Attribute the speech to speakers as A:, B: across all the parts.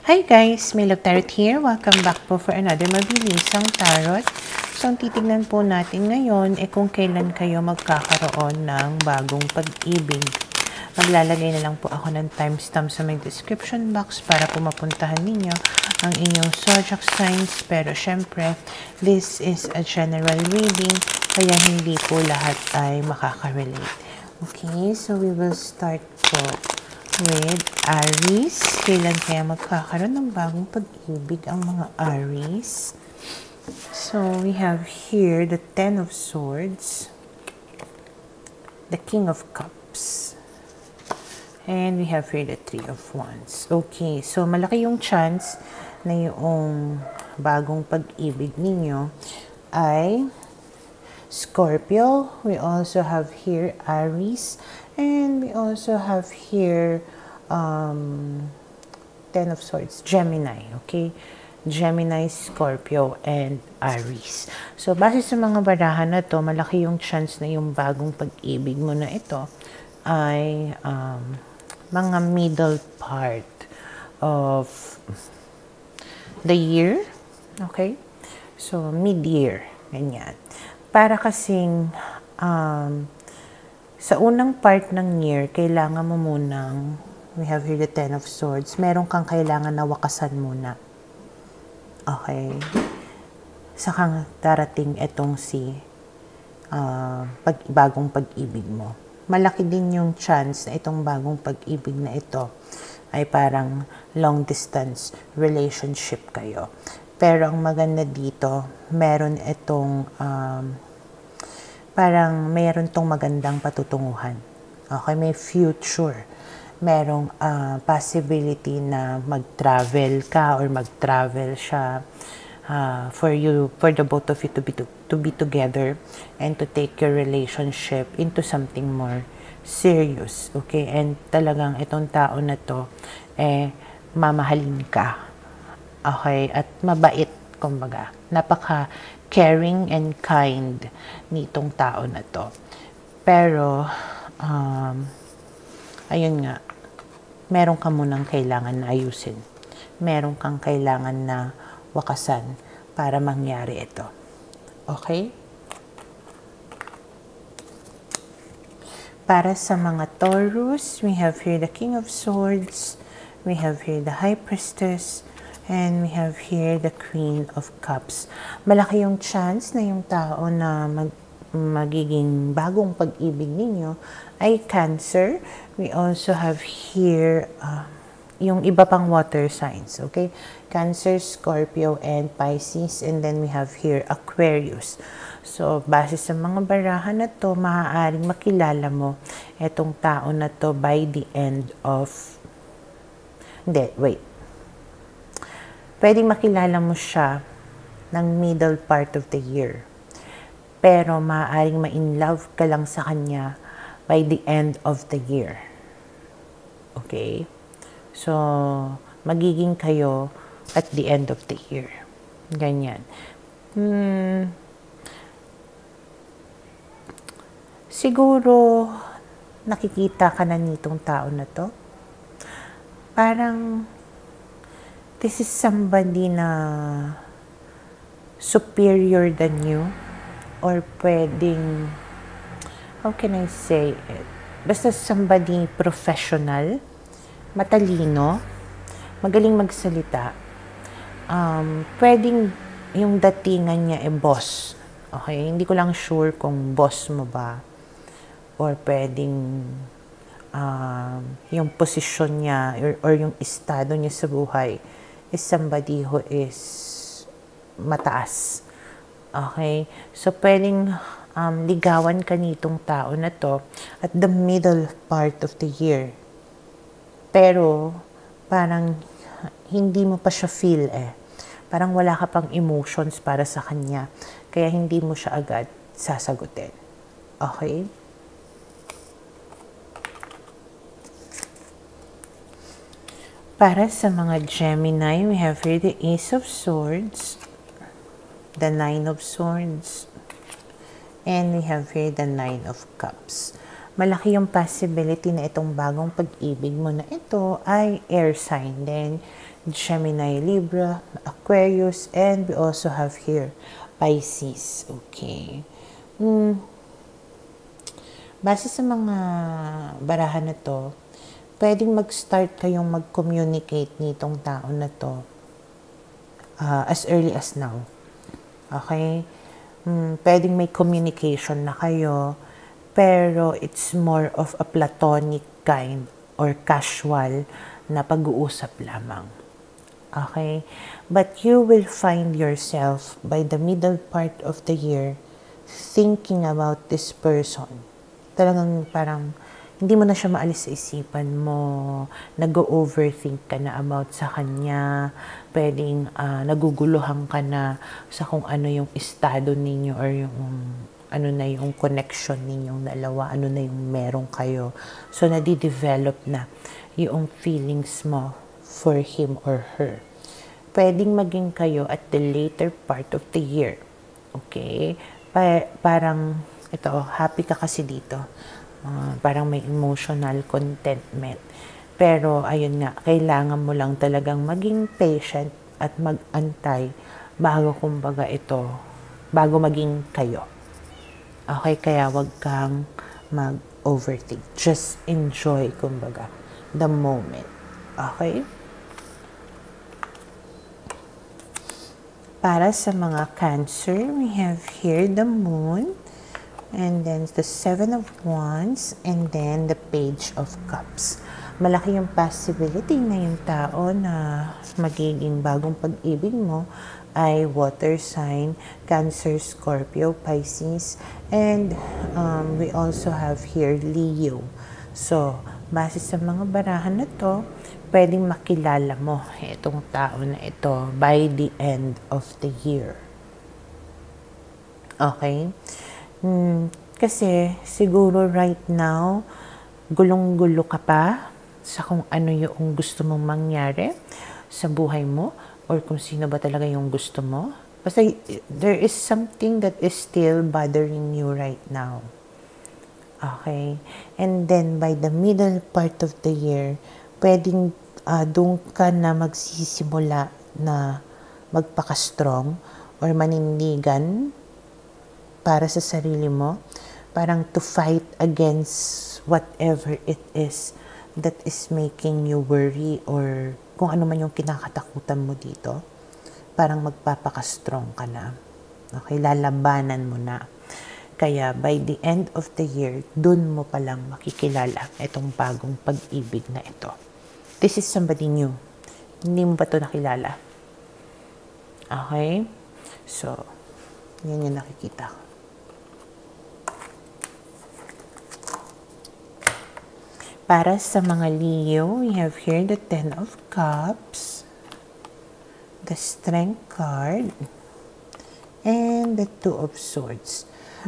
A: Hi guys! May Love Tarot here. Welcome back po for another mabilisang tarot. So, ang titignan po natin ngayon kung kailan kayo magkakaroon ng bagong pag-ibig. Maglalagay na lang po ako ng timestamp sa may description box para po mapuntahan ninyo ang inyong zodiac signs. Pero syempre, this is a general reading kaya hindi po lahat ay makaka-relate. Okay, so we will start po with Aries. Kailan kaya magkakaroon ng bagong pag-ibig ang mga Aries? So, we have here the Ten of Swords, the King of Cups, and we have here the Three of Wands. Okay, so malaki yung chance na yung bagong pag-ibig ninyo ay Scorpio. We also have here Aries, and we also have here Ten of Swords, Gemini, okay? Gemini, Scorpio, and Aries. So, base sa mga barahan na to, malaki yung chance na yung bagong pag-ibig mo na ito ay mga middle part of the year, okay? So, mid-year, ganyan. Para kasing sa unang part ng year, kailangan mo munang, we have here the Ten of Swords, meron kang kailangan na wakasan muna. Okay? Saka darating itong si bagong pag-ibig mo. Malaki din yung chance na itong bagong pag-ibig na ito ay parang long distance relationship kayo. Pero ang maganda dito, meron itong parang meron tong magandang patutunguhan. Okay, may future. Merong possibility na mag-travel ka or mag-travel siya for the both of you to be together and to take your relationship into something more serious. Okay, and talagang itong tao na to mamahalin ka. Okay, at mabait, kumbaga. Napaka-caring and kind nitong tao na to. Pero, ayun nga, meron ka munang kailangan na ayusin. Meron kang kailangan na wakasan para mangyari ito. Okay? Para sa mga Taurus, we have here the King of Swords, we have here the High Priestess, and we have here the Queen of Cups. Malaki yung chance na yung tao na magiging bagong pag-ibig ninyo ay Cancer. We also have here yung iba pang water signs, okay? Cancer, Scorpio, and Pisces. And then we have here Aquarius. So, base sa mga barahan na to, maaaring makilala mo etong tao na to by the end of... Pwedeng makilala mo siya ng middle part of the year. Pero maaaring ma-in-love ka lang sa kanya by the end of the year. Okay? So, magiging kayo at the end of the year. Ganyan. Siguro, nakikita ka na nitong tao na to. Parang, this is somebody na superior than you. Or pwedeng, how can I say it? Basta somebody professional, matalino, magaling magsalita. Pwedeng yung datingan niya boss. Okay? Hindi ko lang sure kung boss mo ba. Or pwedeng yung posisyon niya or yung estado niya sa buhay is somebody who is mataas. Okay? So, pwedeng ligawan ka nitong tao na to at the middle part of the year. Pero, parang hindi mo pa siya feel Parang wala ka pang emotions para sa kanya. Kaya hindi mo siya agad sasagutin. Okay? Para sa mga Gemini, we have here the Ace of Swords, the Nine of Swords, and we have here the Nine of Cups. Malaki yung possibility na itong bagong pag-ibig mo na ito ay air sign din. Gemini, Libra, Aquarius, and we also have here Pisces. Okay. Base sa mga barahan na to, pwedeng mag-start kayong mag-communicate nitong tao na to as early as now. Okay? Pwedeng may communication na kayo, pero it's more of a platonic kind or casual na pag-uusap lamang. Okay? But you will find yourself by the middle part of the year thinking about this person. Talagang parang hindi mo na siya maalis sa isipan mo, nag-overthink ka na about sa kanya, pwedeng naguguluhan ka na sa kung ano yung estado ninyo or yung ano na yung connection ninyong dalawa, ano na yung meron kayo. So, nadidevelop na yung feelings mo for him or her. Pwedeng maging kayo at the later part of the year. Okay? Parang, ito, happy ka kasi dito. Parang may emotional contentment. Pero, ayun nga, kailangan mo lang talagang maging patient at mag-antay bago maging kayo. Okay, kaya wag kang mag-overthink. Just enjoy, kumbaga, the moment. Okay? Para sa mga Cancer, we have here the Moon, and then the Seven of Wands, and then the Page of Cups. Malaki yung possibility na yung tao na magiging bagong pag-ibig mo ay water sign, Cancer, Scorpio, Pisces, and we also have here Leo. So, base sa mga barahan na to, pwedeng makilala mo itong tao na ito by the end of the year. Okay? Kasi siguro right now, gulong-gulo ka pa sa kung ano yung gusto mong mangyari sa buhay mo or kung sino ba talaga yung gusto mo. Basta there is something that is still bothering you right now. Okay? And then by the middle part of the year, pwedeng doon ka na magsisimula na magpaka-strong or manindigan para sa sarili mo. Parang to fight against whatever it is that is making you worry or kung ano man yung kinakatakutan mo dito. Parang magpapaka-strong ka na. Okay, lalabanan mo na. Kaya by the end of the year, dun mo palang makikilala itong bagong pag-ibig na ito. This is somebody new. Hindi mo pa ito nakilala. Okay? So, yan yung nakikita ko. Para sa mga Leo, we have here the Ten of Cups, the Strength card, and the Two of Swords.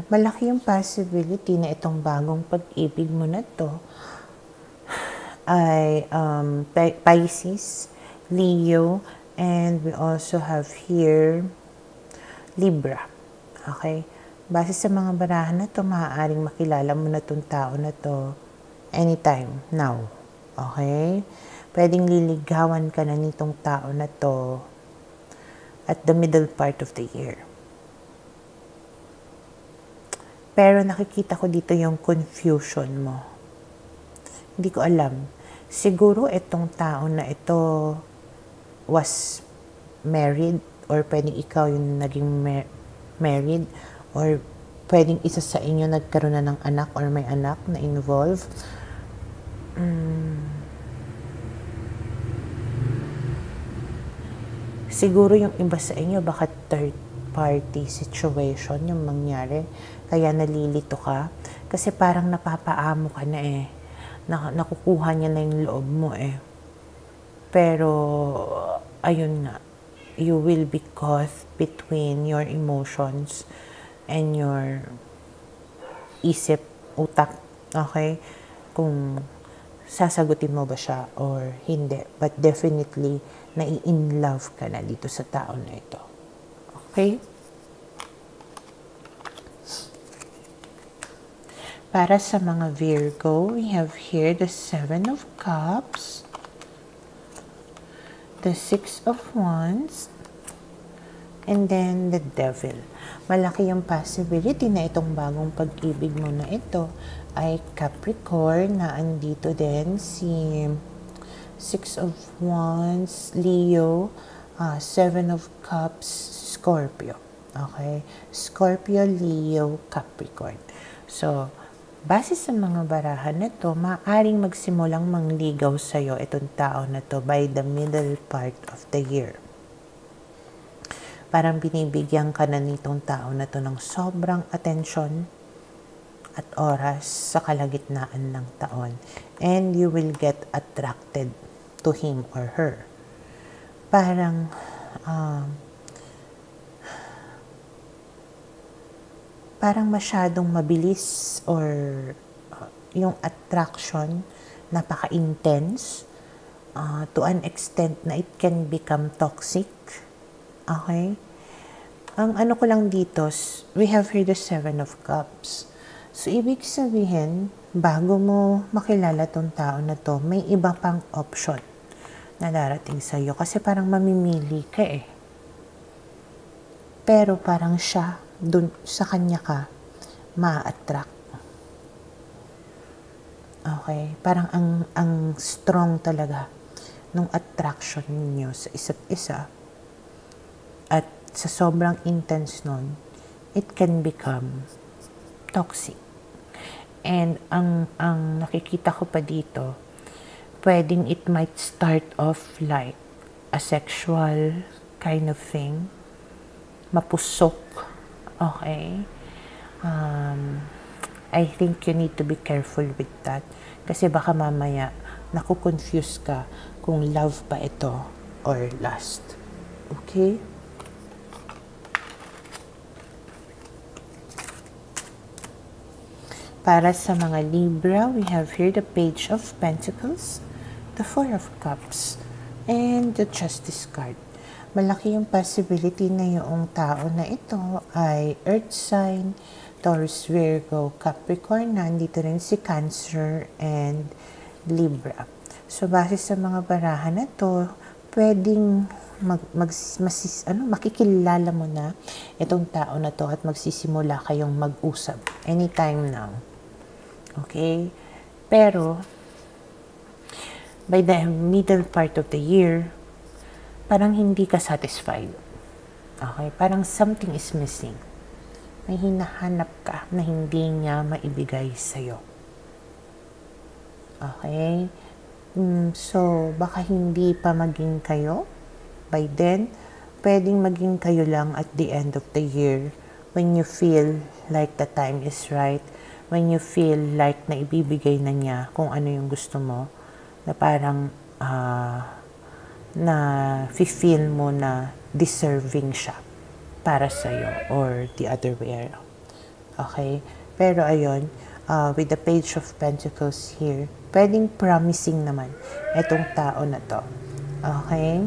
A: Malaki yung possibility na itong bagong pag-ibig mo na to ay Pisces, Leo, and we also have here Libra. Okay? Base sa mga barahan na to, maaaring makilala mo na itong tao na to anytime now. Okay? Pwedeng liligawan ka na nitong tao na to at the middle part of the year. Pero nakikita ko dito yung confusion mo. Hindi ko alam. Siguro itong tao na ito was married or pwedeng ikaw yung naging married or pwedeng isa sa inyo nagkaroon na ng anak or may anak na involved. Siguro yung iba sa inyo baka third party situation yung mangyari kaya nalilito ka kasi parang napapaamo ka na nakukuha niya na yung loob mo pero ayun nga, you will be caught between your emotions and your isip, utak. Okay? Kung sasagutin mo ba siya or hindi. But definitely, nai-in love ka na dito sa tao na ito. Okay? Para sa mga Virgo, we have here the Seven of Cups, the Six of Wands, and then the Devil. Malaki yung possibility na itong bagong pag-ibig mo na ito ay Capricorn, na andito din si Six of Wands, Leo, Seven of Cups, Scorpio. Okay? Scorpio, Leo, Capricorn. So, base sa mga barahan na to, maaaring magsimulang mangligaw sa'yo itong tao na to by the middle part of the year. Parang binibigyan ka na nitong tao na to ng sobrang atensyon at oras sa kalagitnaan ng taon. And you will get attracted to him or her. Parang, parang masyadong mabilis, or yung attraction napaka-intense to an extent na it can become toxic. Okay? Ang ano ko lang dito, we have here the Seven of Cups. So, ibig sabihin, bago mo makilala tong tao na to, may iba pang option na darating sa'yo. Kasi parang mamimili ka eh. Pero parang siya, dun, sa kanya ka, ma-attract. Okay? Parang ang strong talaga nung attraction ninyo sa isa't isa. At sa sobrang intense nun, it can become toxic. And ang nakikita ko pa dito, pwedeng it might start off like a sexual kind of thing. Mapusok. Okay? I think you need to be careful with that. Kasi baka mamaya, naku-confuse ka kung love ba ito or lust. Okay? Para sa mga Libra, we have here the Page of Pentacles, the Four of Cups, and the Justice card. Malaki yung possibility na yung tao na ito ay Earth sign, Taurus, Virgo, Capricorn, nandito rin si Cancer, and Libra. So, base sa mga barahan na to, pwedeng makikilala mo na itong tao na to at magsisimula kayong mag-usap anytime now. Okay? Pero, by the middle part of the year, parang hindi ka satisfied. Okay? Parang something is missing. May hinahanap ka na hindi niya maibigay sa'yo. Okay? So, baka hindi pa maging kayo. By then, pwedeng maging kayo lang at the end of the year when you feel like the time is right, when you feel like na ibibigay na niya kung ano yung gusto mo, na parang na feel mo na deserving siya para sa'yo, or the other way around. Okay? Pero ayun, with the Page of Pentacles here, pwedeng promising naman itong tao na to. Okay?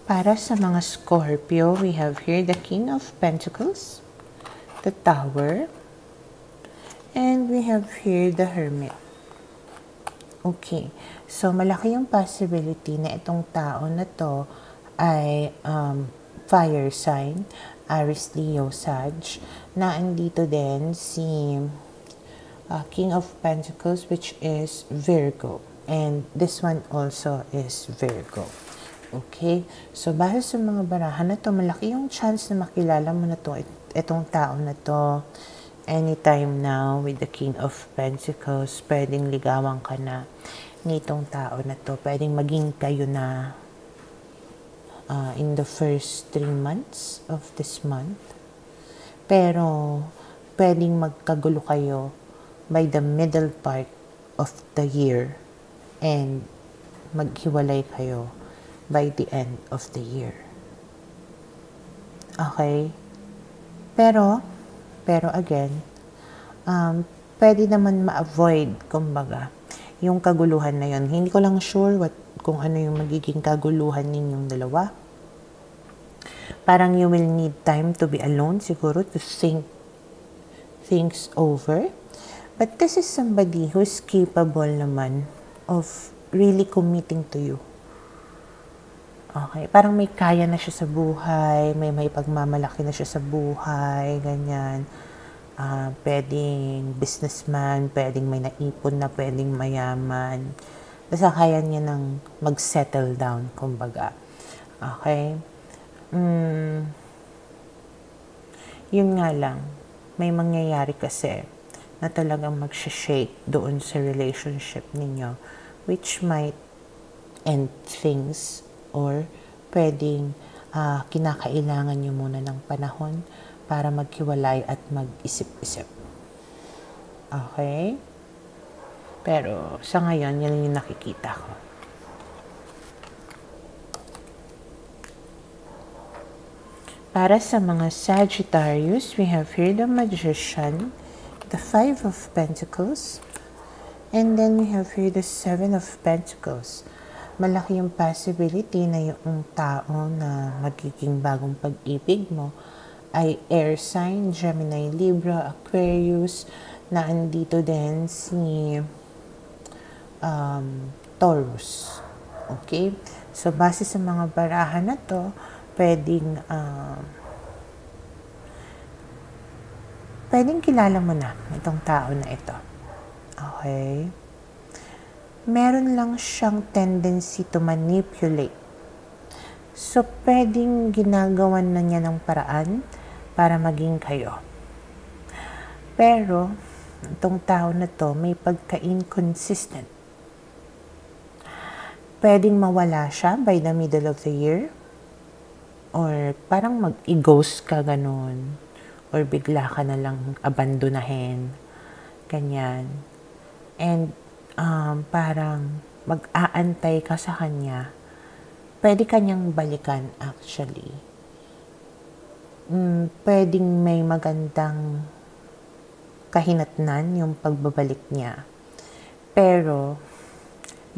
A: Para sa mga Scorpio, we have here the King of Pentacles, the Tower, and we have here the Hermit. Okay, so malaki yung possibility na itong tao na to ay fire sign, Aries, Leo, Sag, na andito din si King of Pentacles, which is Virgo, and this one also is Virgo. Okay? So, base sa mga barahan na to, malaki yung chance na makilala mo na to, itong tao na to, anytime now with the King of Pentacles. Pwedeng ligawan ka na nitong tao na to. Pwedeng maging kayo na in the first 3 months of this month. Pero, pwedeng magkagulo kayo by the middle part of the year and maghiwalay kayo by the end of the year. Okay? Pero again, pwede naman ma-avoid, kumbaga, yung kaguluhan na yun. Hindi ko lang sure kung ano yung magiging kaguluhan ninyong dalawa. Parang you will need time to be alone siguro to think things over. But this is somebody who is capable naman of really committing to you. Okay, parang may kaya na siya sa buhay, may pagmamalaki na siya sa buhay, ganyan. Pwedeng businessman, pwedeng may naipon na, pwedeng mayaman. Basta kaya niya nang mag-settle down, kumbaga. Okay? Yun nga lang, may mangyayari kasi na talagang mag-shake doon sa relationship ninyo, which might end things or pwedeng kinakailangan nyo muna ng panahon para maghiwalay at mag-isip-isip. Okay? Pero sa ngayon, yan yung nakikita ko. Para sa mga Sagittarius, we have here the Magician, the Five of Pentacles, and then we have here the Seven of Pentacles. Malaki yung possibility na yung tao na magiging bagong pag-ibig mo ay air sign, Gemini, Libra, Aquarius, na andito din si Taurus. Okay? So, base sa mga barahan na to, pwedeng kilala mo na itong tao na ito. Okay? Meron lang siyang tendency to manipulate. So, pwedeng ginagawan na niya ng paraan para maging kayo. Pero, itong tao na to may pagka-inconsistent. Pwedeng mawala siya by the middle of the year. Or parang mag-i-ghost ka ganun. Or bigla ka na lang abandonahin. Ganyan. And parang mag-aantay ka sa kanya. Pwede kanyang balikan actually. Pwedeng may magandang kahinatnan yung pagbabalik niya. Pero,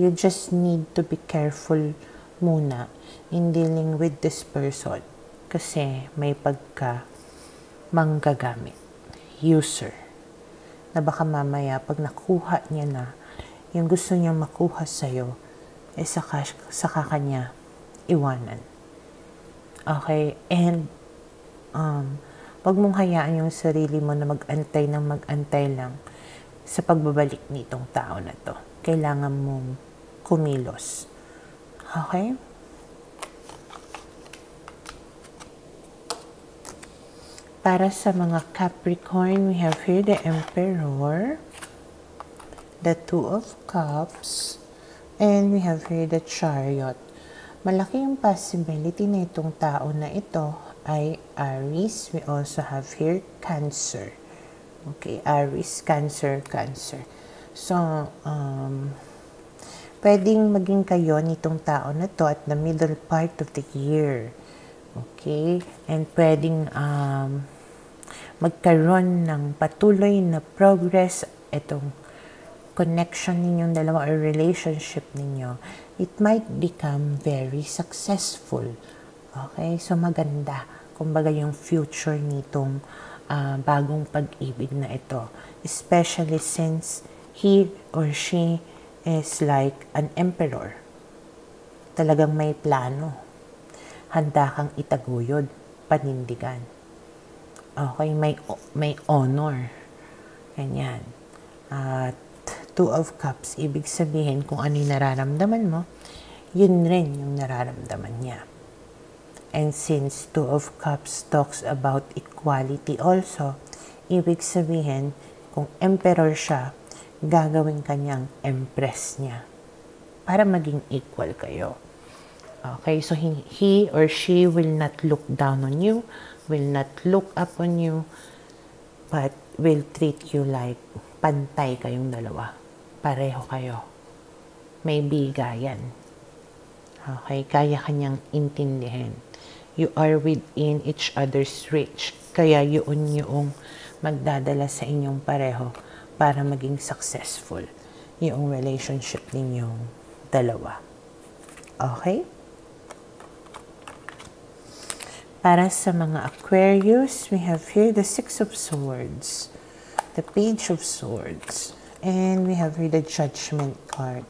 A: you just need to be careful muna in dealing with this person kasi may pagka manggagamit, user, na baka mamaya pag nakuha niya na yung gusto niyang makuha sa'yo, saka kanya iwanan. Okay? And wag mong hayaan yung sarili mo na mag-antay lang sa pagbabalik nitong tao na to. Kailangan mong kumilos. Okay? Para sa mga Capricorn, we have here the Emperor, the Two of Cups, and we have here the Chariot. Malaki yung possibility na itong tao na ito ay Aries. We also have here Cancer. Okay, Aries, Cancer, Cancer. So, pwedeng maging kayo nitong tao na to at the middle part of the year. Okay? And pwedeng magkaroon ng patuloy na progress itong connection ninyong dalawa or relationship ninyo. It might become very successful. Okay? So, maganda. Kumbaga yung future nitong bagong pag-ibig na ito. Especially since he or she is like an emperor. Talagang may plano. Handa kang itaguyod, panindigan. Okay, may honor. Ganyan. At Two of Cups, ibig sabihin kung ano yung nararamdaman mo, yun rin yung nararamdaman niya. And since Two of Cups talks about equality also, ibig sabihin kung emperor siya, gagawin kanyang empress niya para maging equal kayo. Okay, so he or she will not look down on you, will not look up on you, but will treat you like pantay kayong dalawa. Pareho kayo. May bigayan. Okay, kaya kanyang intindihin. You are within each other's reach. Kaya yun yung magdadala sa inyong pareho para maging successful yung relationship ninyong dalawa. Okay? Para sa mga Aquarius, we have here the Six of Swords, the Page of Swords, and we have here the Judgment card.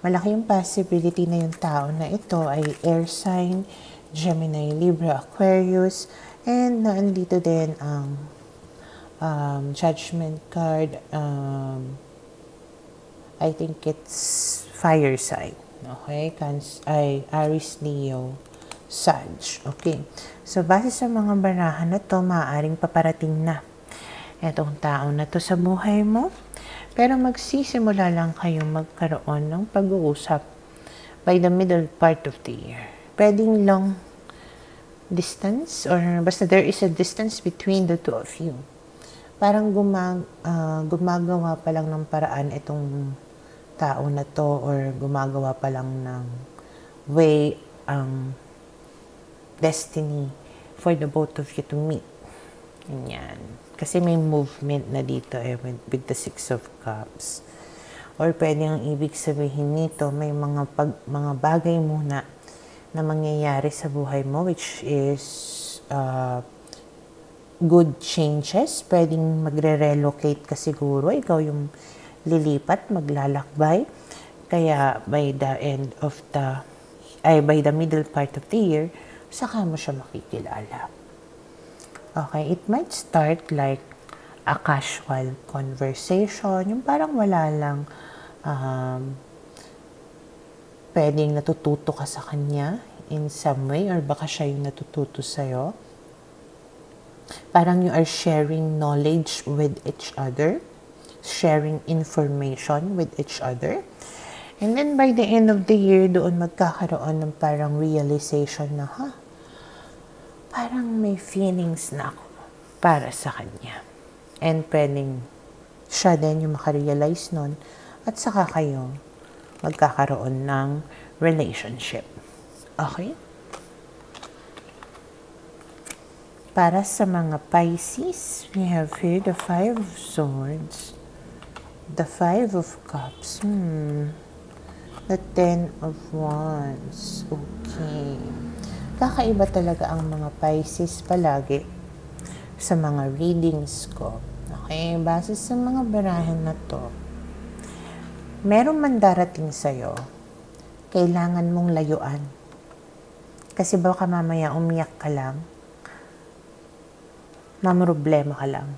A: Malaki yung possibility na yung tao na ito ay air sign, Gemini, Libra, Aquarius, and naandito din ang Judgment card. I think it's fire sign. Okay? Aries, Leo, Sag. Okay. So, base sa mga barahan na to, maaaring paparating na itong tao na to sa buhay mo. Pero magsisimula lang kayong magkaroon ng pag-uusap by the middle part of the year. Pwedeng long distance or basta there is a distance between the two of you. Parang gumagawa pa lang ng paraan itong tao na to or gumagawa pa lang ng way ang destiny for the both of you to meet. Ganyan. Kasi may movement na dito with the Six of Cups. Or pwede ang ibig sabihin nito, may mga bagay muna na mangyayari sa buhay mo which is good changes. Pwedeng magre-relocate ka siguro. Ikaw yung lilipat, maglalakbay. Kaya by the middle part of the year, saka mo siya makikilala. Okay, it might start like a casual conversation, yung parang wala lang, pwedeng natututo ka sa kanya in some way, or baka siya yung natututo sa'yo. Parang you are sharing knowledge with each other, sharing information with each other. And then by the end of the year, doon magkakaroon ng parang realization na, parang may feelings na ako para sa kanya. And pwedeng siya din yung makarealize nun at saka kayo magkakaroon ng relationship. Okay? Para sa mga Pisces, we have here the Five of Swords, the Five of Cups, the Ten of Wands. Okay. Kakaiba talaga ang mga Pisces palagi sa mga readings ko. Okay, base sa mga barahan na to, meron man darating sa'yo, kailangan mong layuan. Kasi baka mamaya umiyak ka lang, mamroblema ka lang.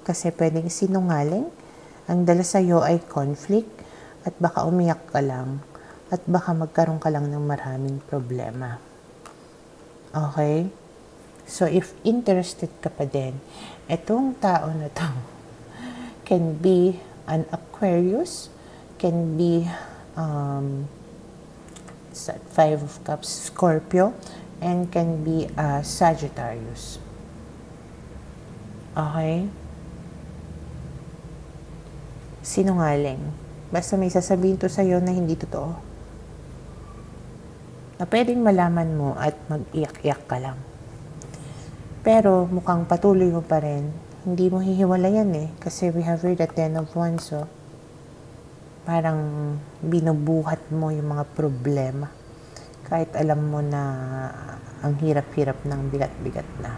A: Kasi pwedeng sinungaling, ang dala sa'yo ay conflict, at baka umiyak ka lang, at baka magkaroon ka lang ng maraming problema. Okay? So, if interested ka pa din, itong tao na to can be an Aquarius, can be Five of Cups, Scorpio, and can be a Sagittarius. Okay? Sinungaling. Basta may sasabihin to sa'yo na hindi totoo. Na pwedeng malaman mo at mag-iyak-iyak ka lang. Pero mukhang patuloy mo pa rin. Hindi mo hihiwalayan kasi we have here the Ten of Wands. So, parang binubuhat mo yung mga problema. Kahit alam mo na ang hirap-hirap ng bigat-bigat na.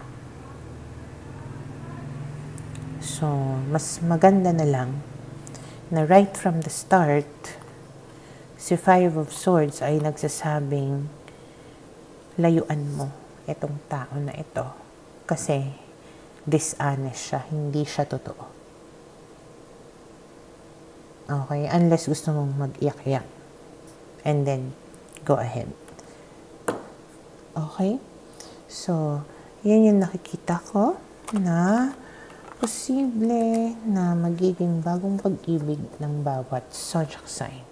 A: So, mas maganda na lang na right from the start, si Five of Swords ay nagsasabing layuan mo itong tao na ito kasi dishonest siya, hindi siya totoo. Okay? Unless gusto mong mag-iyak-iyak. And then, go ahead. Okay? So, yan yung nakikita ko na posible na magiging bagong pag-ibig ng bawat zodiac sign.